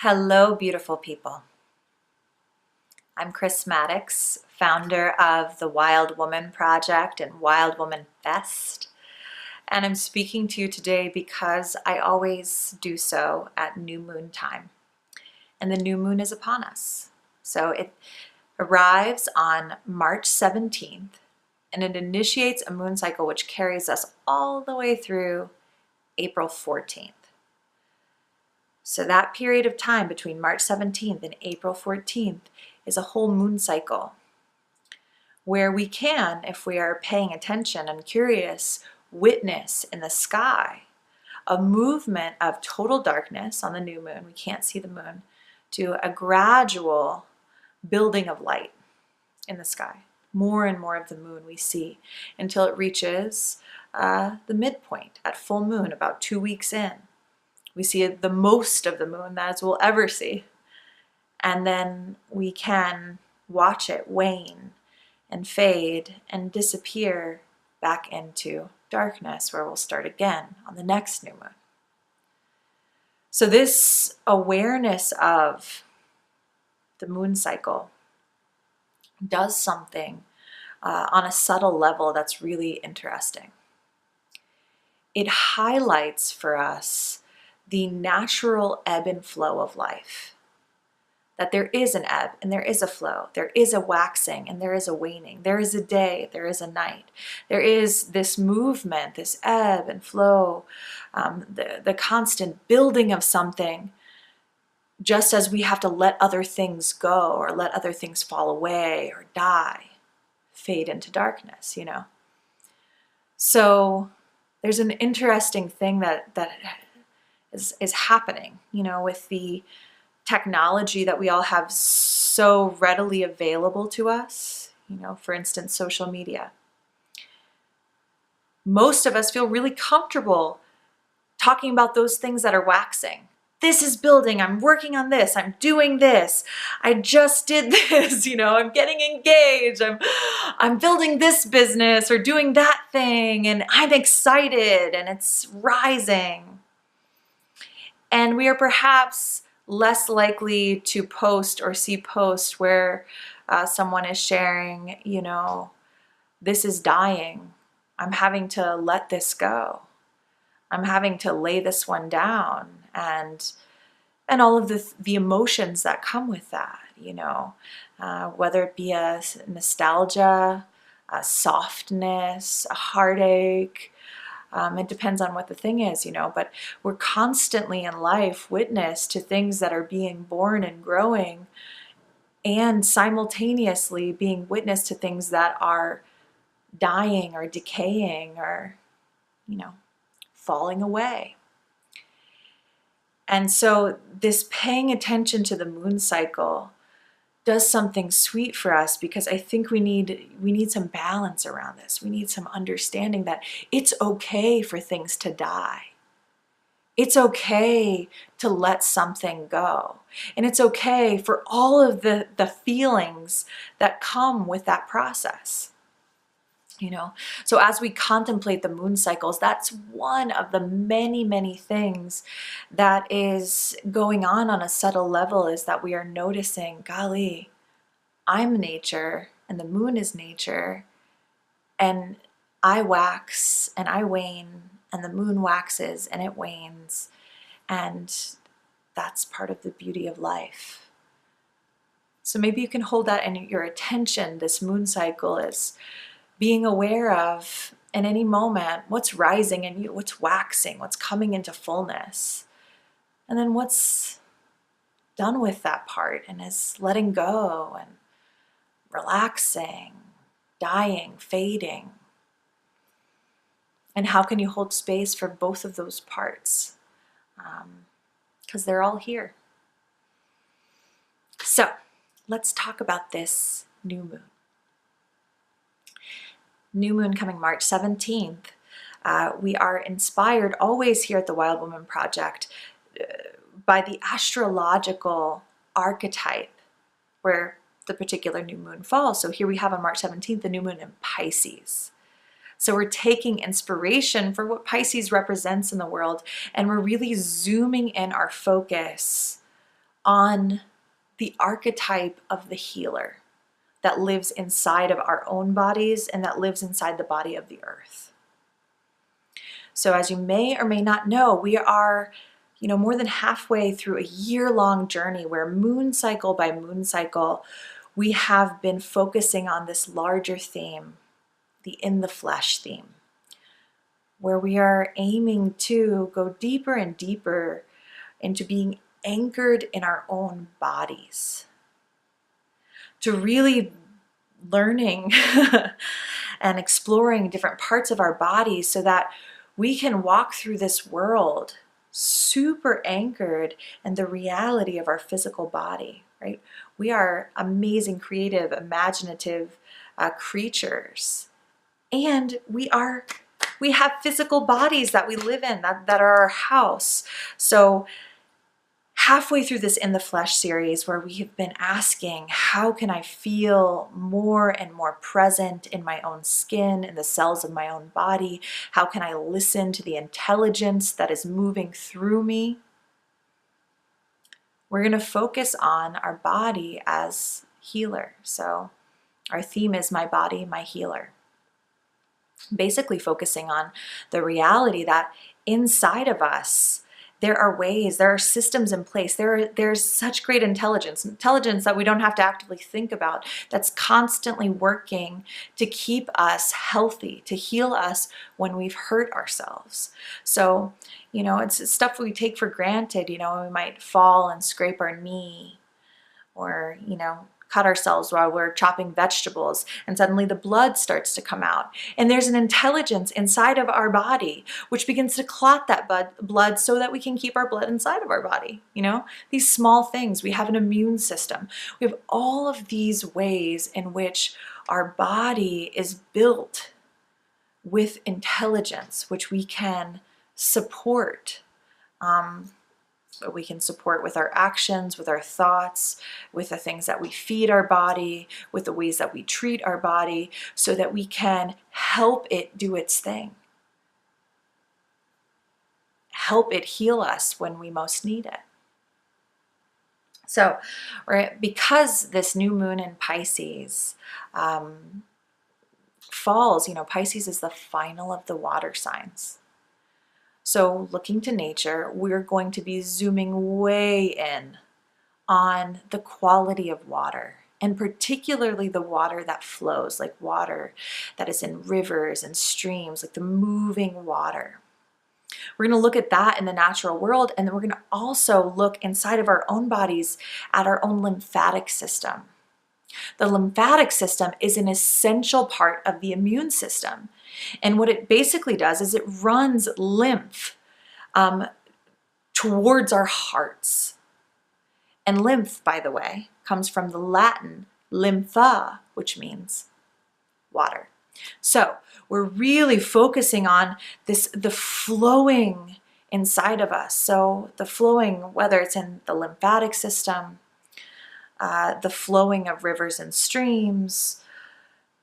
Hello, beautiful people. I'm Chris Maddox, founder of the Wild Woman Project and Wild Woman Fest. And I'm speaking to you today because I always do so at new moon time. And the new moon is upon us. So it arrives on March 17th, and it initiates a moon cycle which carries us all the way through April 14th. So that period of time between March 17th and April 14th is a whole moon cycle where we can, if we are paying attention and curious, witness in the sky a movement of total darkness on the new moon. We can't see the moon, to a gradual building of light in the sky. More and more of the moon we see until it reaches the midpoint at full moon about 2 weeks in. We see the most of the moon as we'll ever see. And then we can watch it wane and fade and disappear back into darkness, where we'll start again on the next new moon. So this awareness of the moon cycle does something on a subtle level that's really interesting. It highlights for us the natural ebb and flow of life. That there is an ebb and there is a flow. There is a waxing and there is a waning. There is a day, there is a night. There is this movement, this ebb and flow, the constant building of something, just as we have to let other things go or let other things fall away or die, fade into darkness, So there's an interesting thing that is happening, with the technology that we all have so readily available to us, for instance, social media. Most of us feel really comfortable talking about those things that are waxing. This is building, I'm working on this, I'm doing this, I just did this, I'm getting engaged, I'm building this business or doing that thing, and I'm excited and it's rising. And we are perhaps less likely to post or see posts where someone is sharing, this is dying. I'm having to let this go. I'm having to lay this one down, and all of the emotions that come with that, whether it be a nostalgia, a softness, a heartache. It depends on what the thing is, but we're constantly in life witness to things that are being born and growing, and simultaneously being witness to things that are dying or decaying or, falling away. And so this paying attention to the moon cycle does something sweet for us, because I think we need some balance around this. We need some understanding that it's okay for things to die. It's okay to let something go. And it's okay for all of the feelings that come with that process. So as we contemplate the moon cycles, that's one of the many, many things that is going on a subtle level, is that we are noticing, golly, I'm nature and the moon is nature, and I wax and I wane and the moon waxes and it wanes, and that's part of the beauty of life. So maybe you can hold that in your attention. This moon cycle is being aware of, in any moment, what's rising in you, what's waxing, what's coming into fullness, and then what's done with that part and is letting go and relaxing, dying, fading. And how can you hold space for both of those parts? Because they're all here. So let's talk about this new moon. New moon coming March 17th. We are inspired always here at the Wild Woman Project by the astrological archetype where the particular new moon falls. So here we have on March 17th, the new moon in Pisces. So we're taking inspiration for what Pisces represents in the world, and we're really zooming in our focus on the archetype of the healer that lives inside of our own bodies and that lives inside the body of the earth. So as you may or may not know, we are, more than halfway through a year-long journey where moon cycle by moon cycle, we have been focusing on this larger theme, the in the flesh theme, where we are aiming to go deeper and deeper into being anchored in our own bodies, to really learning and exploring different parts of our bodies so that we can walk through this world super anchored in the reality of our physical body, right? We are amazing, creative, imaginative creatures. And we have physical bodies that we live in, that are our house. So halfway through this In the Flesh series, where we have been asking, how can I feel more and more present in my own skin, in the cells of my own body? How can I listen to the intelligence that is moving through me? We're going to focus on our body as healer. So our theme is my body, my healer. Basically focusing on the reality that inside of us, there are ways, there are systems in place. There's such great intelligence that we don't have to actively think about, that's constantly working to keep us healthy, to heal us when we've hurt ourselves. So, it's stuff we take for granted. We might fall and scrape our knee, or, cut ourselves while we're chopping vegetables, and suddenly the blood starts to come out. And there's an intelligence inside of our body which begins to clot that blood so that we can keep our blood inside of our body. These small things. We have an immune system. We have all of these ways in which our body is built with intelligence, which we can support. We can support with our actions, with our thoughts, with the things that we feed our body, with the ways that we treat our body, so that we can help it do its thing. Help it heal us when we most need it. So, because this new moon in Pisces falls, Pisces is the final of the water signs. So looking to nature, we're going to be zooming way in on the quality of water, and particularly the water that flows, like water that is in rivers and streams, like the moving water. We're going to look at that in the natural world, and then we're going to also look inside of our own bodies at our own lymphatic system. The lymphatic system is an essential part of the immune system. And what it basically does is it runs lymph towards our hearts. And lymph, by the way, comes from the Latin lympha, which means water. So we're really focusing on the flowing inside of us. So the flowing, whether it's in the lymphatic system, the flowing of rivers and streams.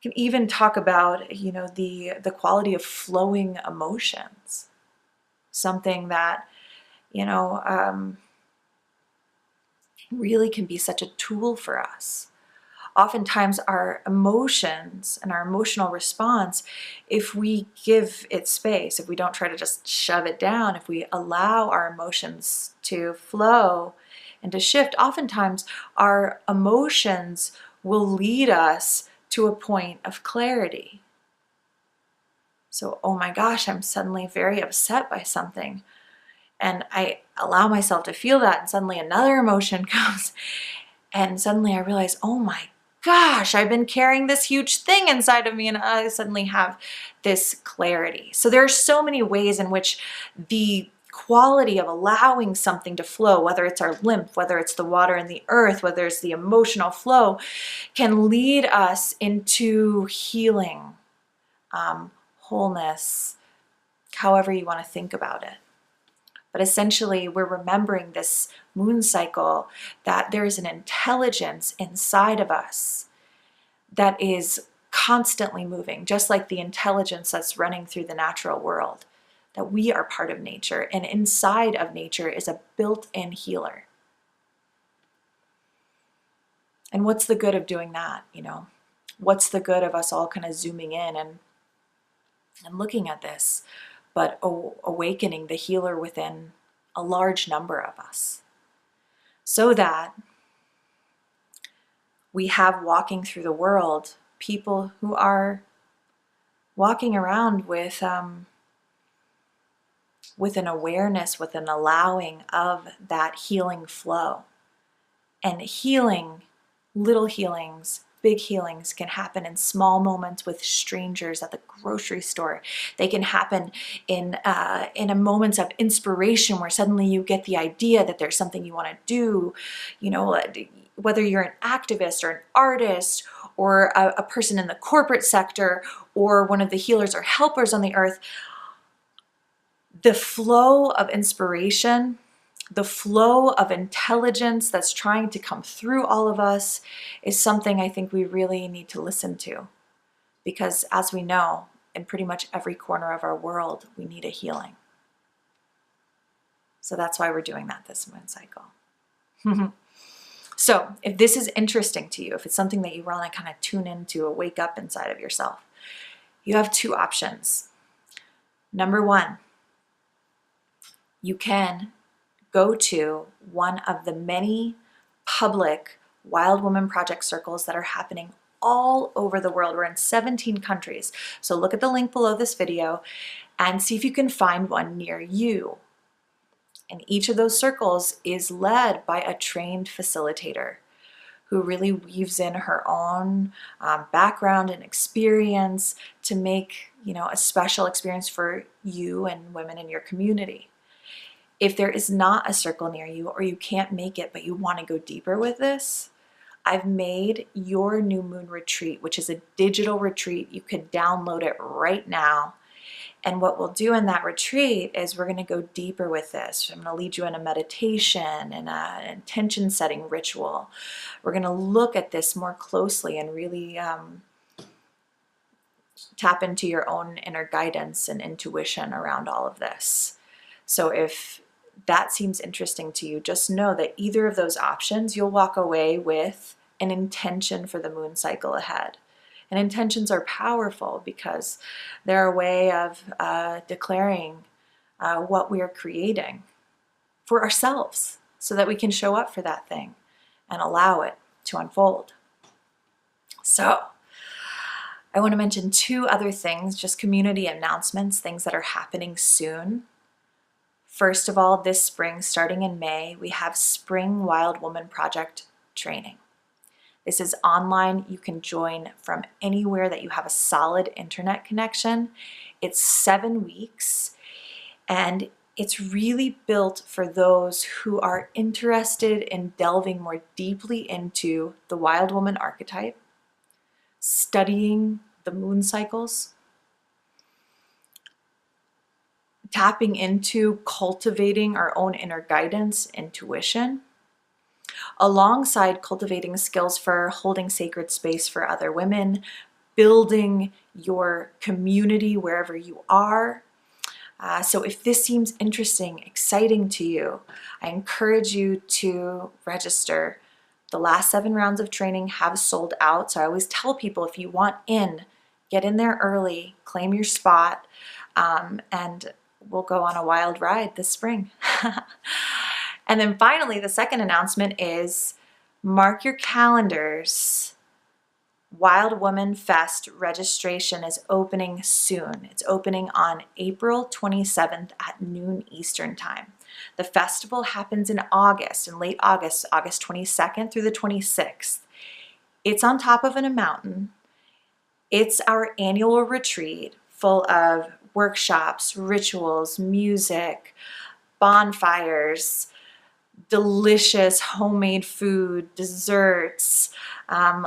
You can even talk about, the quality of flowing emotions. Something that, really can be such a tool for us. Oftentimes our emotions and our emotional response, if we give it space, if we don't try to just shove it down, if we allow our emotions to flow and to shift, oftentimes our emotions will lead us to a point of clarity. So, oh my gosh, I'm suddenly very upset by something. And I allow myself to feel that, and suddenly another emotion comes. And suddenly I realize, oh my gosh, I've been carrying this huge thing inside of me, and I suddenly have this clarity. So there are so many ways in which the quality of allowing something to flow, whether it's our lymph, whether it's the water in the earth, whether it's the emotional flow, can lead us into healing, wholeness, however you want to think about it. But essentially, we're remembering this moon cycle, that there is an intelligence inside of us that is constantly moving, just like the intelligence that's running through the natural world, that we are part of nature, and inside of nature is a built-in healer. And what's the good of doing that? What's the good of us all kind of zooming in and looking at this, but awakening the healer within a large number of us, so that we have walking through the world people who are walking around with an awareness, with an allowing of that healing flow. And healing, little healings, big healings, can happen in small moments with strangers at the grocery store. They can happen in a moments of inspiration where suddenly you get the idea that there's something you want to do. Whether you're an activist or an artist or a person in the corporate sector or one of the healers or helpers on the earth, the flow of inspiration, the flow of intelligence that's trying to come through all of us is something I think we really need to listen to. Because as we know, in pretty much every corner of our world, we need a healing. So that's why we're doing that this moon cycle. So if this is interesting to you, if it's something that you want to kind of tune into or wake up inside of yourself, you have two options. Number one, you can go to one of the many public Wild Woman Project circles that are happening all over the world. We're in 17 countries. So look at the link below this video and see if you can find one near you. And each of those circles is led by a trained facilitator who really weaves in her own background and experience to make, a special experience for you and women in your community. If there is not a circle near you or you can't make it, but you want to go deeper with this, I've made your new moon retreat, which is a digital retreat. You could download it right now. And what we'll do in that retreat is we're going to go deeper with this. I'm going to lead you in a meditation and an intention setting ritual. We're going to look at this more closely and really tap into your own inner guidance and intuition around all of this. So if that seems interesting to you, just know that either of those options, you'll walk away with an intention for the moon cycle ahead. And intentions are powerful because they're a way of declaring what we are creating for ourselves so that we can show up for that thing and allow it to unfold. So I want to mention two other things, just community announcements, things that are happening soon. First of all, this spring, starting in May, we have Spring Wild Woman Project training. This is online. You can join from anywhere that you have a solid internet connection. It's 7 weeks, and it's really built for those who are interested in delving more deeply into the wild woman archetype, studying the moon cycles, tapping into cultivating our own inner guidance, intuition, alongside cultivating skills for holding sacred space for other women, building your community wherever you are. So if this seems interesting, exciting to you, I encourage you to register. The last 7 rounds of training have sold out. So I always tell people, if you want in, get in there early, claim your spot, and we'll go on a wild ride this spring. And then finally, the second announcement is mark your calendars. Wild Woman Fest registration is opening soon. It's opening on April 27th at noon Eastern time. The festival happens in August, in late August, August 22nd through the 26th. It's on top of a mountain. It's our annual retreat full of workshops, rituals, music, bonfires, delicious homemade food, desserts,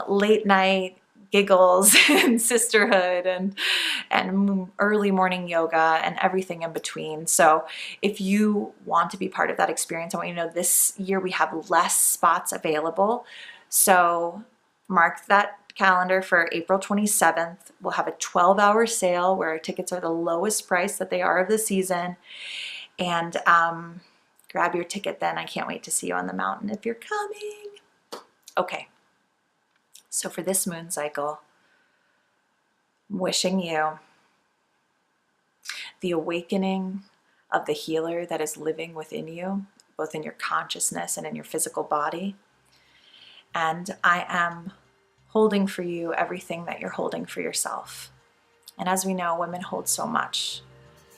late night giggles and sisterhood and early morning yoga and everything in between. So if you want to be part of that experience, I want you to know this year we have less spots available. So mark that calendar for April 27th. We'll have a 12-hour sale where our tickets are the lowest price that they are of the season. And grab your ticket then. I can't wait to see you on the mountain if you're coming. Okay, So for this moon cycle, I'm wishing you the awakening of the healer that is living within you, both in your consciousness and in your physical body. And I am holding for you everything that you're holding for yourself. And as we know, women hold so much.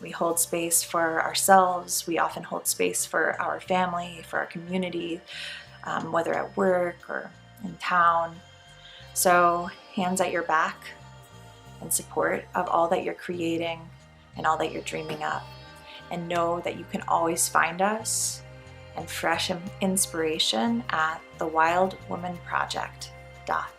We hold space for ourselves. We often hold space for our family, for our community, whether at work or in town. So hands at your back in support of all that you're creating and all that you're dreaming up. And know that you can always find us and fresh inspiration at thewildwomanproject.com.